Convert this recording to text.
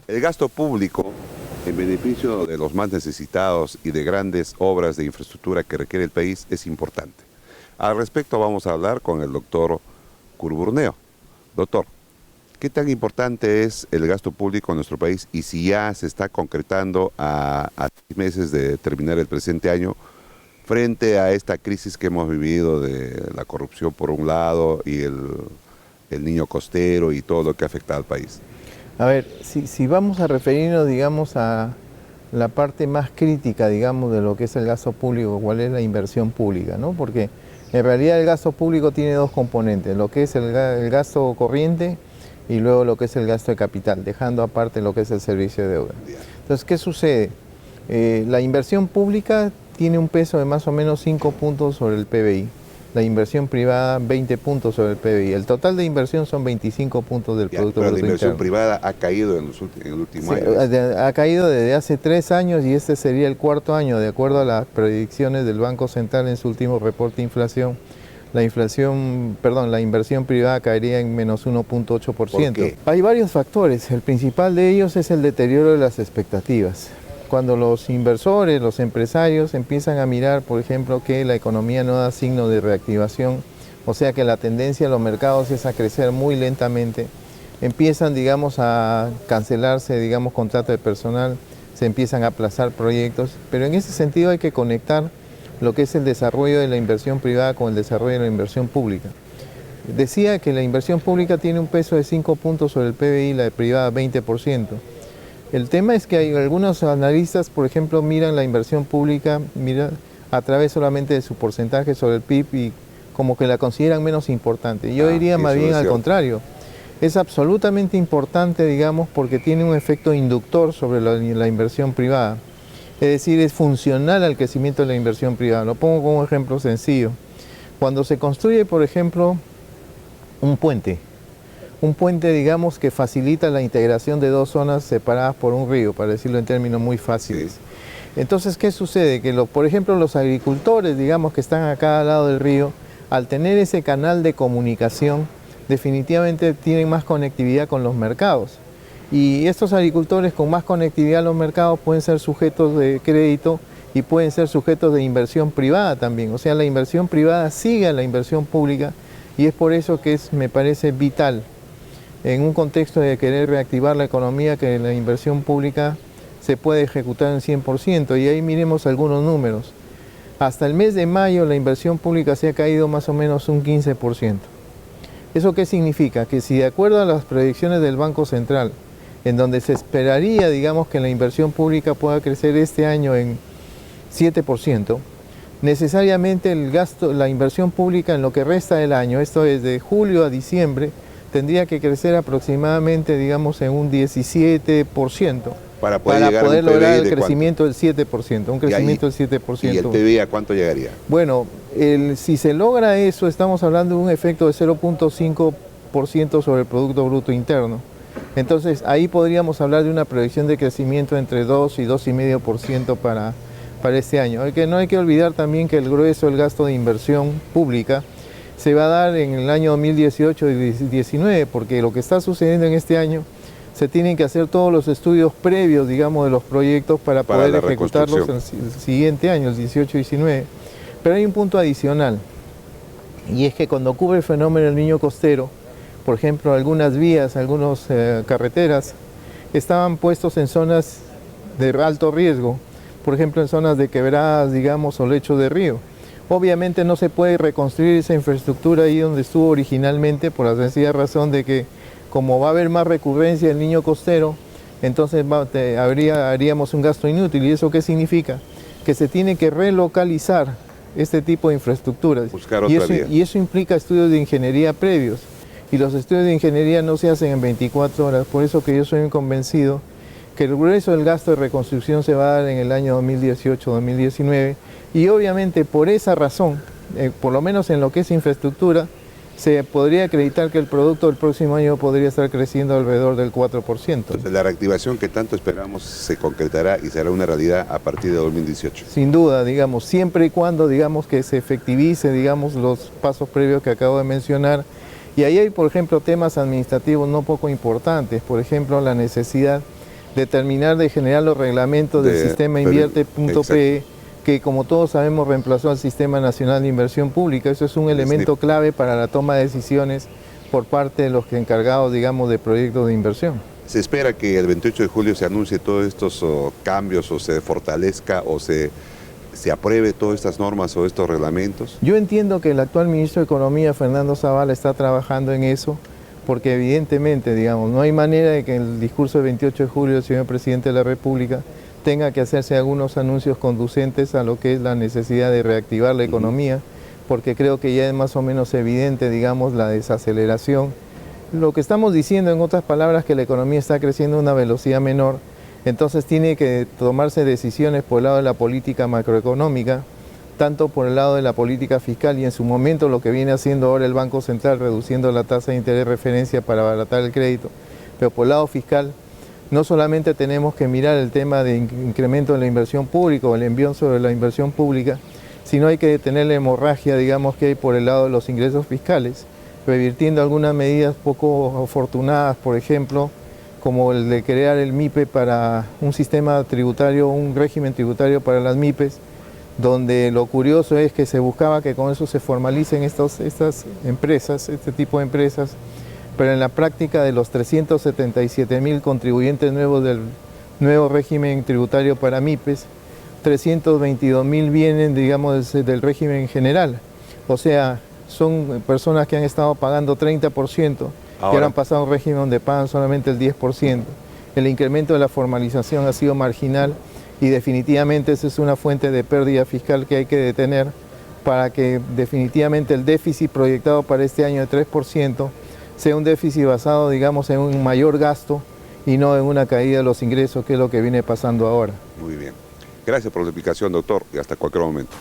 El gasto público en beneficio de los más necesitados y de grandes obras de infraestructura que requiere el país es importante. Al respecto vamos a hablar con el doctor Curburneo. Doctor, ¿qué tan importante es el gasto público en nuestro país y si ya se está concretando a 6 meses de terminar el presente año frente a esta crisis que hemos vivido de la corrupción por un lado y el niño costero y todo lo que ha afectado al país? A ver, si vamos a referirnos, digamos, a la parte más crítica, digamos, de lo que es el gasto público, cuál es la inversión pública, ¿no? Porque en realidad el gasto público tiene dos componentes, lo que es el gasto corriente y luego lo que es el gasto de capital, dejando aparte lo que es el servicio de obra. Entonces, ¿qué sucede? La inversión pública tiene un peso de más o menos 5 puntos sobre el PBI. La inversión privada 20 puntos sobre el PBI. El total de inversión son 25 puntos del Producto Bruto Interno. Pero la inversión privada ha caído en el último año. Ha caído desde hace 3 años y este sería el 4º año, de acuerdo a las predicciones del Banco Central en su último reporte de inflación. La inversión privada caería en menos 1.8%. ¿Por qué? Hay varios factores. El principal de ellos es el deterioro de las expectativas. Cuando los inversores, los empresarios empiezan a mirar, por ejemplo, que la economía no da signo de reactivación, o sea que la tendencia de los mercados es a crecer muy lentamente, empiezan, digamos, a cancelarse, digamos, contratos de personal, se empiezan a aplazar proyectos, pero en ese sentido hay que conectar lo que es el desarrollo de la inversión privada con el desarrollo de la inversión pública. Decía que la inversión pública tiene un peso de 5 puntos sobre el PBI, la de privada 20%. El tema es que hay algunos analistas, por ejemplo, miran la inversión pública a través solamente de su porcentaje sobre el PIB y como que la consideran menos importante. Yo diría más bien al contrario. Es absolutamente importante, digamos, porque tiene un efecto inductor sobre la inversión privada. Es decir, es funcional al crecimiento de la inversión privada. Lo pongo como un ejemplo sencillo. Cuando se construye, por ejemplo, un puente, digamos, que facilita la integración de dos zonas separadas por un río, para decirlo en términos muy fáciles. Sí. Entonces, ¿qué sucede? Que, por ejemplo, los agricultores, digamos, que están a cada lado del río, al tener ese canal de comunicación, definitivamente tienen más conectividad con los mercados. Y estos agricultores con más conectividad a los mercados pueden ser sujetos de crédito y pueden ser sujetos de inversión privada también. O sea, la inversión privada sigue a la inversión pública y es por eso que me parece vital en un contexto de querer reactivar la economía, que la inversión pública se puede ejecutar en 100%, y ahí miremos algunos números. Hasta el mes de mayo la inversión pública se ha caído más o menos un 15%. ¿Eso qué significa? Que si de acuerdo a las predicciones del Banco Central, en donde se esperaría, digamos, que la inversión pública pueda crecer este año en 7%, necesariamente la inversión pública en lo que resta del año, esto es de julio a diciembre, tendría que crecer aproximadamente, digamos, en un 17% para poder lograr el crecimiento del 7%, un crecimiento del 7%. ¿Y el PBI a cuánto llegaría? Bueno, si se logra eso, estamos hablando de un efecto de 0.5% sobre el Producto Bruto Interno. Entonces, ahí podríamos hablar de una proyección de crecimiento entre 2 y 2,5% para este año. No hay que olvidar también que el grueso del gasto de inversión pública se va a dar en el año 2018 y 2019, porque lo que está sucediendo en este año, se tienen que hacer todos los estudios previos, digamos, de los proyectos para poder ejecutarlos en el siguiente año, el 18 y 19. Pero hay un punto adicional, y es que cuando ocurre el fenómeno del niño costero, por ejemplo, algunas vías, algunas carreteras, estaban puestos en zonas de alto riesgo, por ejemplo, en zonas de quebradas, digamos, o lechos de río. Obviamente no se puede reconstruir esa infraestructura ahí donde estuvo originalmente, por la sencilla razón de que como va a haber más recurrencia del niño costero, entonces haríamos un gasto inútil. ¿Y eso qué significa? Que se tiene que relocalizar este tipo de infraestructuras. Y eso implica estudios de ingeniería previos. Y los estudios de ingeniería no se hacen en 24 horas. Por eso que yo soy convencido que el grueso del gasto de reconstrucción se va a dar en el año 2018-2019. Y obviamente por esa razón, por lo menos en lo que es infraestructura, se podría acreditar que el producto del próximo año podría estar creciendo alrededor del 4%. Entonces, la reactivación que tanto esperamos se concretará y será una realidad a partir de 2018. Sin duda, digamos, siempre y cuando, digamos, que se efectivice, digamos, los pasos previos que acabo de mencionar. Y ahí hay, por ejemplo, temas administrativos no poco importantes. Por ejemplo, la necesidad de terminar de generar los reglamentos del sistema invierte.pe, que como todos sabemos reemplazó al Sistema Nacional de Inversión Pública. Eso es un elemento clave para la toma de decisiones por parte de los encargados, digamos, de proyectos de inversión. ¿Se espera que el 28 de julio se anuncie todos estos cambios o se fortalezca o se apruebe todas estas normas o estos reglamentos? Yo entiendo que el actual ministro de Economía, Fernando Zavala, está trabajando en eso, porque evidentemente, digamos, no hay manera de que en el discurso del 28 de julio el señor presidente de la República tenga que hacerse algunos anuncios conducentes a lo que es la necesidad de reactivar la economía, porque creo que ya es más o menos evidente, digamos, la desaceleración. Lo que estamos diciendo, en otras palabras, que la economía está creciendo a una velocidad menor, entonces tiene que tomarse decisiones por el lado de la política macroeconómica, tanto por el lado de la política fiscal y en su momento lo que viene haciendo ahora el Banco Central, reduciendo la tasa de interés de referencia para abaratar el crédito, pero por el lado fiscal, no solamente tenemos que mirar el tema de incremento de la inversión pública o el envión sobre la inversión pública, sino hay que detener la hemorragia, digamos, que hay por el lado de los ingresos fiscales, revirtiendo algunas medidas poco afortunadas, por ejemplo, como el de crear el MIPE para un sistema tributario, un régimen tributario para las MIPES, donde lo curioso es que se buscaba que con eso se formalicen estas empresas, este tipo de empresas, pero en la práctica de los 377.000 contribuyentes nuevos del nuevo régimen tributario para MIPES, 322.000 vienen, digamos, del régimen general. O sea, son personas que han estado pagando 30%, que ahora han pasado a un régimen donde pagan solamente el 10%. El incremento de la formalización ha sido marginal y definitivamente esa es una fuente de pérdida fiscal que hay que detener para que definitivamente el déficit proyectado para este año de 3% sea un déficit basado, digamos, en un mayor gasto y no en una caída de los ingresos, que es lo que viene pasando ahora. Muy bien. Gracias por la explicación, doctor, y hasta cualquier momento.